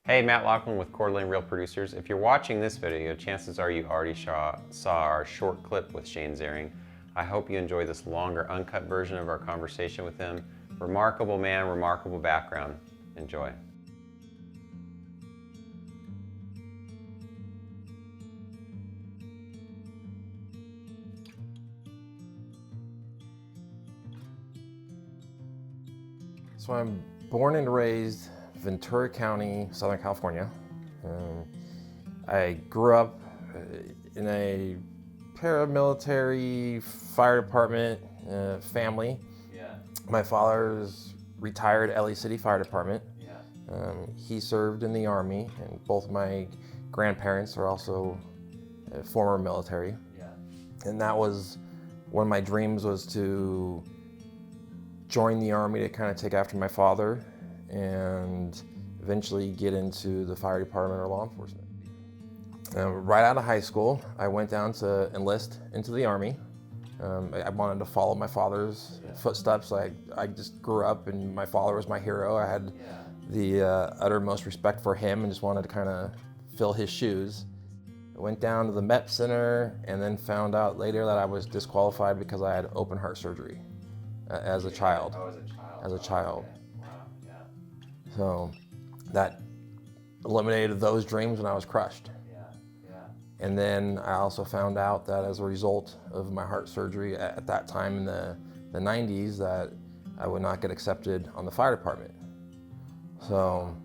Hey, Matt Lachlan with Coeur Real Producers. If you're watching this video, chances are you already saw our short clip with Shane Zaring. I hope you enjoy this longer, uncut version of our conversation with him. Remarkable man, remarkable background. Enjoy. So I'm born and raised Ventura County, Southern California. I grew up in a paramilitary fire department family. Yeah. My father's retired LA City Fire Department. Yeah. He served in the Army, and both my grandparents are also former military. Yeah. And that was one of my dreams, was to join the Army to kind of take after my father and eventually get into the fire department or law enforcement. Right out of high school, I went down to enlist into the Army. I wanted to follow my father's footsteps. I just grew up and my father was my hero. I had the uttermost respect for him and just wanted to kind of fill his shoes. I went down to the MEP Center and then found out later that I was disqualified because I had open heart surgery as a child. Oh, as a child. As a child. Okay. Wow. Yeah. So that eliminated those dreams when I was crushed. Yeah. Yeah. And then I also found out that as a result of my heart surgery at that time in the 90s, that I would not get accepted on the fire department. So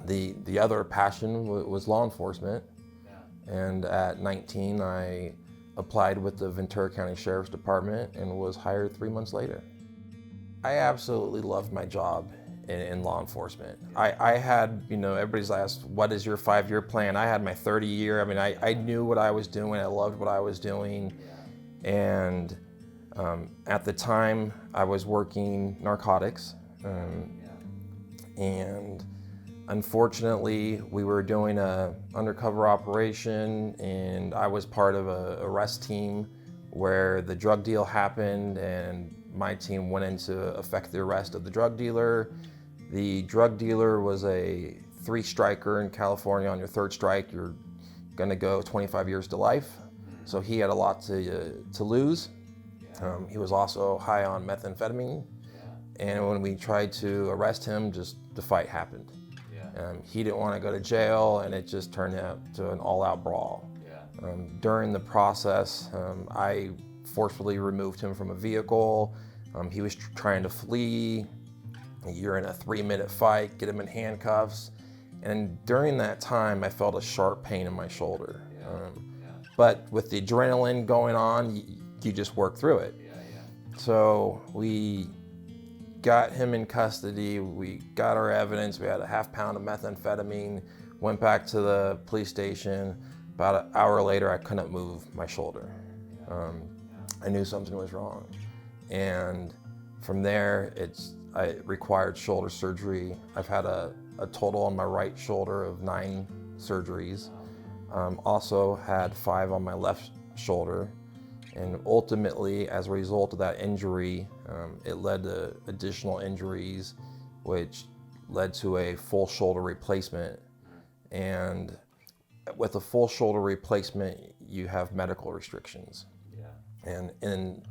the other passion was law enforcement. Yeah. And at 19, I applied with the Ventura County Sheriff's Department and was hired 3 months later. I absolutely loved my job in law enforcement. I had, everybody's asked, what is your 5-year plan? I had my 30-year. I mean, I knew what I was doing. I loved what I was doing. And at the time, I was working narcotics. And unfortunately, we were doing an undercover operation, and I was part of an arrest team where the drug deal happened, and my team went in to effect the arrest of the drug dealer. The drug dealer was a 3-striker in California. On your 3rd strike, you're gonna go 25 years to life. So he had a lot to lose. He was also high on methamphetamine. And when we tried to arrest him, just the fight happened. He didn't want to go to jail, and it just turned out to an all-out brawl. During the process, I forcefully removed him from a vehicle. He was trying to flee. You're in a 3-minute fight, get him in handcuffs. And during that time, I felt a sharp pain in my shoulder. But with the adrenaline going on, you just work through it. So we got him in custody, we got our evidence, we had a half pound of methamphetamine, went back to the police station. About an hour later, I couldn't move my shoulder. I knew something was wrong. And from there, I required shoulder surgery. I've had a total on my right shoulder of 9 surgeries. Also had 5 on my left shoulder. And ultimately, as a result of that injury, it led to additional injuries, which led to a full shoulder replacement. And with a full shoulder replacement, you have medical restrictions. And in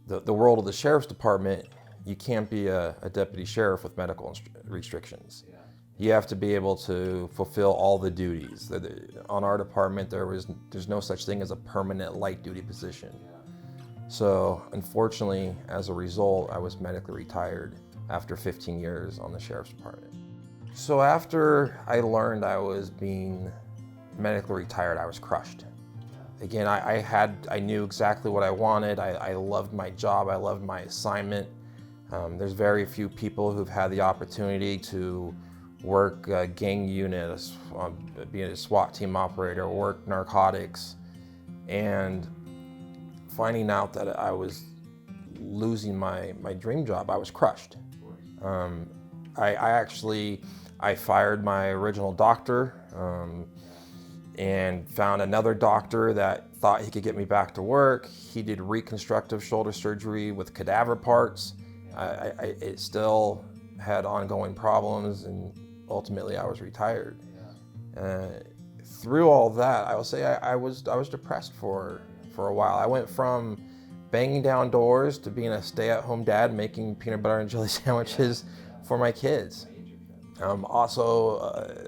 the world of the sheriff's department, you can't be a deputy sheriff with medical restrictions. You have to be able to fulfill all the duties. On our department, there's no such thing as a permanent light duty position. So unfortunately, as a result, I was medically retired after 15 years on the sheriff's department. So after I learned I was being medically retired, I was crushed. Again, I knew exactly what I wanted. I loved my job. I loved my assignment. There's very few people who've had the opportunity to work gang units, being a SWAT team operator, work narcotics, and finding out that I was losing my dream job, I was crushed. I fired my original doctor and found another doctor that thought he could get me back to work. He did reconstructive shoulder surgery with cadaver parts. It still had ongoing problems, and ultimately I was retired. Through all that, I will say I was depressed for a while. I went from banging down doors to being a stay-at-home dad making peanut butter and jelly sandwiches for my kids. Also,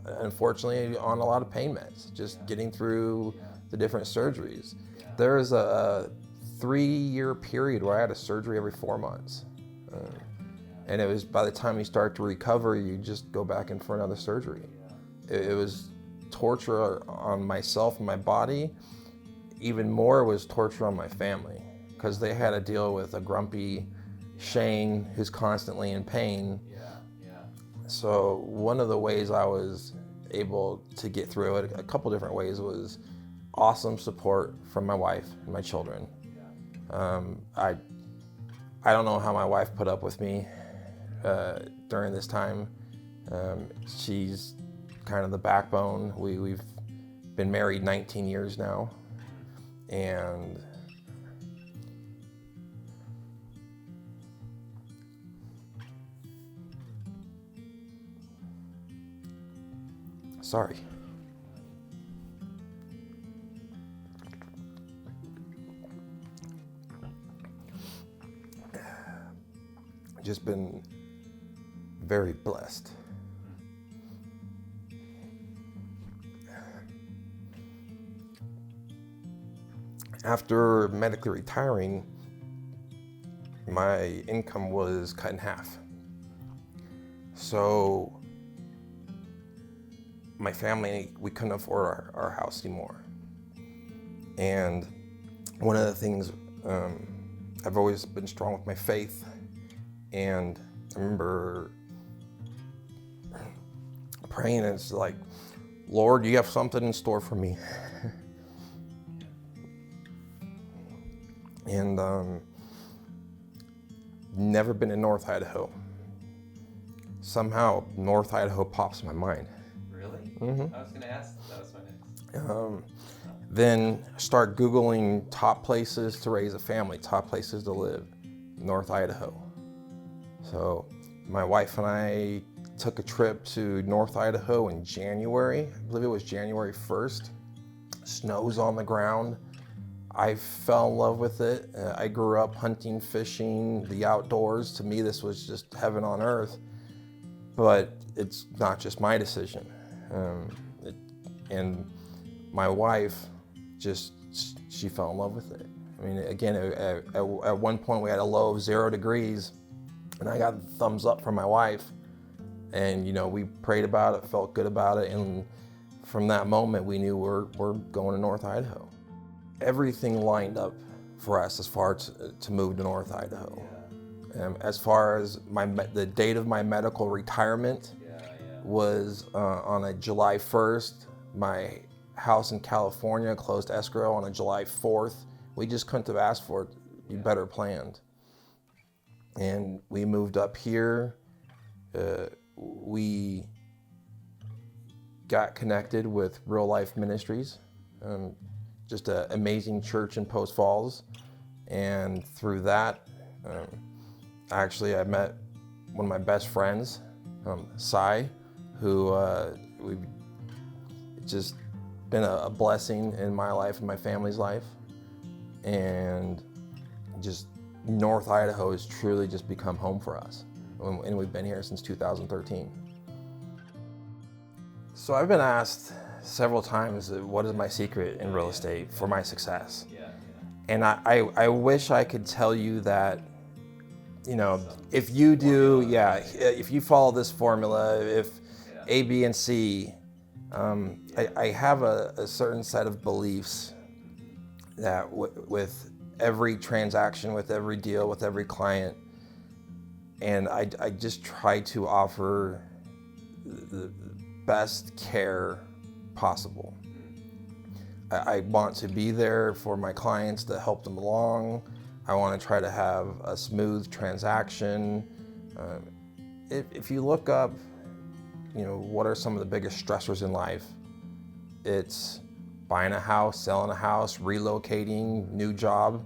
unfortunately, on a lot of pain meds, just getting through the different surgeries. There was a 3-year period where I had a surgery every 4 months. And it was, by the time you start to recover, you just go back in for another surgery. It was torture on myself and my body. Even more was torture on my family, because they had to deal with a grumpy Shane who's constantly in pain. So one of the ways I was able to get through it, a couple different ways, was awesome support from my wife and my children. I don't know how my wife put up with me during this time. She's kind of the backbone. We've been married 19 years now, and sorry. Just been very blessed. After medically retiring, my income was cut in half. So my family, we couldn't afford our house anymore. And one of the things, I've always been strong with my faith. And I remember praying, and it's like, Lord, you have something in store for me. And never been in North Idaho. Somehow North Idaho pops in my mind. Really? Mm-hmm. I was gonna ask, that was my next. Then start Googling top places to raise a family, top places to live, North Idaho. So my wife and I took a trip to North Idaho in January. I believe it was January 1st. Snow's on the ground. I fell in love with it. I grew up hunting, fishing, the outdoors. To me, this was just heaven on earth. But it's not just my decision. And my wife, she fell in love with it. I mean, again, at one point we had a low of 0 degrees, and I got thumbs up from my wife. And we prayed about it, felt good about it, and from that moment we knew we're going to North Idaho. Everything lined up for us as far to move to North Idaho. As far as the date of my medical retirement was on a July 1st. My house in California closed escrow on a July 4th. We just couldn't have asked for it to be better planned. And we moved up here. We got connected with Real Life Ministries, just an amazing church in Post Falls. And through that, actually I met one of my best friends, Cy, who we've just been a blessing in my life and my family's life. And just North Idaho has truly just become home for us. And we've been here since 2013. So I've been asked several times, what is my secret in real estate for my success? And I wish I could tell you that, if you do, if you follow this formula, if A, B, and C, I have a certain set of beliefs that with every transaction, with every deal, with every client, and I just try to offer the best care possible. I want to be there for my clients to help them along. I want to try to have a smooth transaction. If you look up, what are some of the biggest stressors in life? It's buying a house, selling a house, relocating, new job.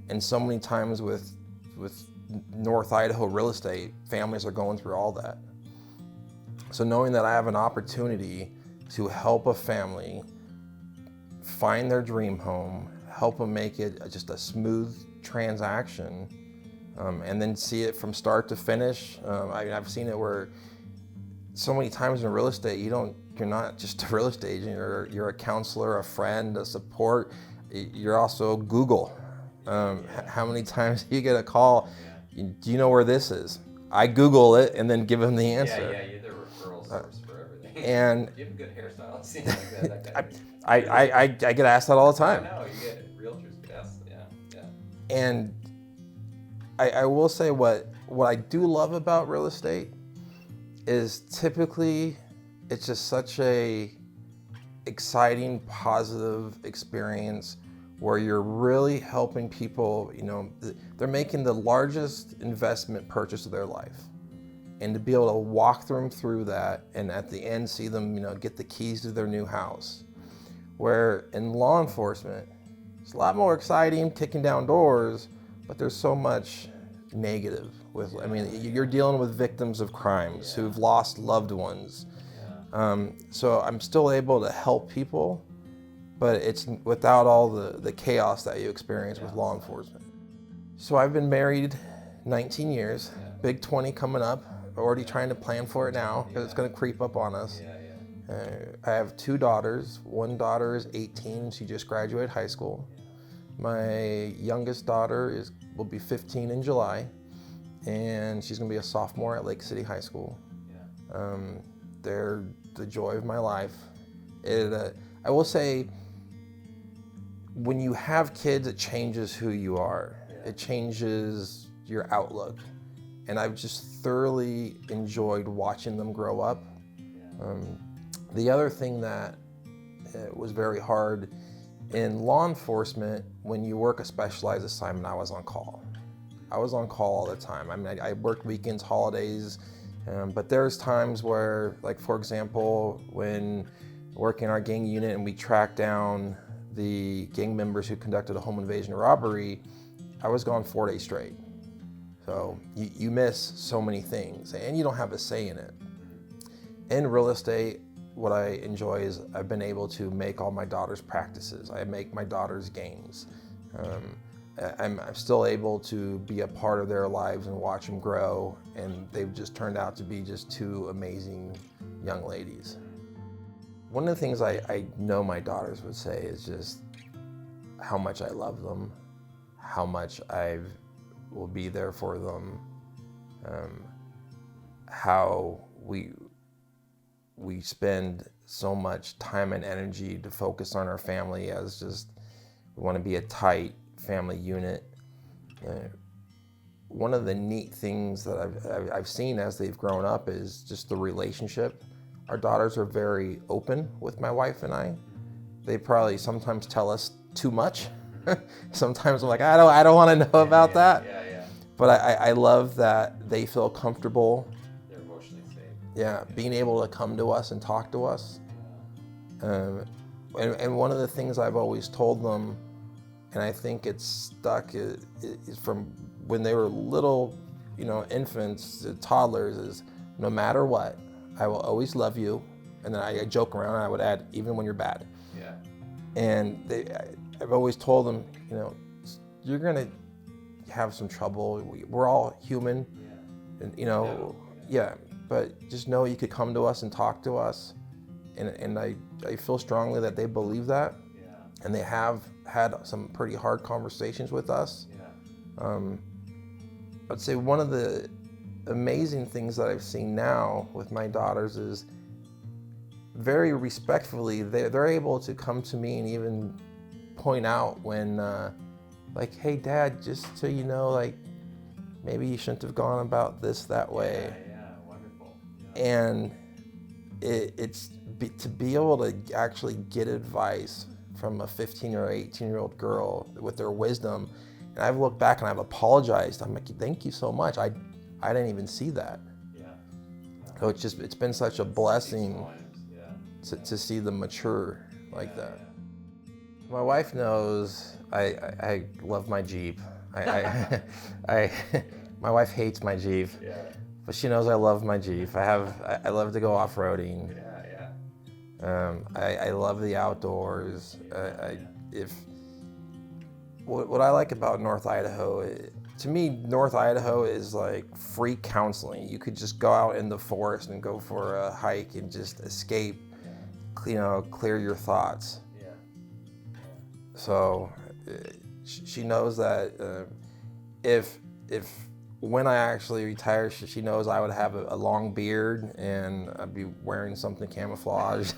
And so many times with North Idaho real estate, families are going through all that. So knowing that I have an opportunity to help a family find their dream home, help them make it just a smooth transaction, and then see it from start to finish. I've seen it where so many times in real estate, you're not just a real estate agent, you're a counselor, a friend, a support. You're also Google. How many times do you get a call? Do you know where this is? I Google it and then give them the answer. Yeah, you're the referral source for everything. And you have a good hairstyle. It seems like that. I get asked that all the time. I know, you get realtors get asked, yeah. And I will say what I do love about real estate is typically it's just such a exciting, positive experience where you're really helping people, they're making the largest investment purchase of their life. And to be able to walk them through that and at the end see them, get the keys to their new house. Where in law enforcement, it's a lot more exciting kicking down doors, but there's so much negative you're dealing with victims of crimes who've lost loved ones. So I'm still able to help people, but it's without all the chaos that you experience with law enforcement. So I've been married 19 years, big 20 coming up, already trying to plan for it now because it's going to creep up on us. I have 2 daughters. One daughter is 18, she just graduated high school. My youngest daughter will be 15 in July, and she's going to be a sophomore at Lake City High School. They're the joy of my life. I will say, when you have kids, it changes who you are. It changes your outlook. And I've just thoroughly enjoyed watching them grow up. The other thing that was very hard in law enforcement, when you work a specialized assignment, I was on call. I was on call all the time. I worked weekends, holidays, but there's times where, like for example, when working our gang unit and we tracked down the gang members who conducted a home invasion robbery, I was gone 4 days straight. So you miss so many things and you don't have a say in it. In real estate, what I enjoy is I've been able to make all my daughter's practices. I make my daughter's games. I'm still able to be a part of their lives and watch them grow, and they've just turned out to be just 2 amazing young ladies. One of the things I know my daughters would say is just how much I love them, how much I will be there for them, how we spend so much time and energy to focus on our family as just, we want to be a tight family unit. One of the neat things that I've seen as they've grown up is just the relationship. Our daughters are very open with my wife and I. They probably sometimes tell us too much. Sometimes I'm like, I don't want to know about that. But I love that they feel comfortable. They're emotionally safe. Yeah, being able to come to us and talk to us. And one of the things I've always told them, and I think it's stuck, is from when they were little, infants, toddlers, is no matter what, I will always love you. And then I joke around and I would add, even when you're bad. Yeah. And I've always told them, you're gonna have some trouble. We're all human, and but just know you could come to us and talk to us. And I feel strongly that they believe that. Yeah. And they have had some pretty hard conversations with us. Yeah. I'd say one of the amazing things that I've seen now with my daughters is very respectfully, they're able to come to me and even point out when, like, hey Dad, just so you know, like, maybe you shouldn't have gone about this that way. Yeah, wonderful. Yeah. And to be able to actually get advice from a 15 or 18-year-old girl with their wisdom, and I've looked back and I've apologized. I'm like, thank you so much. I didn't even see that. Yeah. So it's been such a blessing to see them mature like that. Yeah. My wife knows I love my Jeep. My wife hates my Jeep. Yeah. But she knows I love my Jeep. I love to go off-roading. I love the outdoors. What I like about North Idaho, to me, North Idaho is like free counseling. You could just go out in the forest and go for a hike and just escape, clear your thoughts. So she knows that if when I actually retire, she knows I would have a long beard and I'd be wearing something camouflage.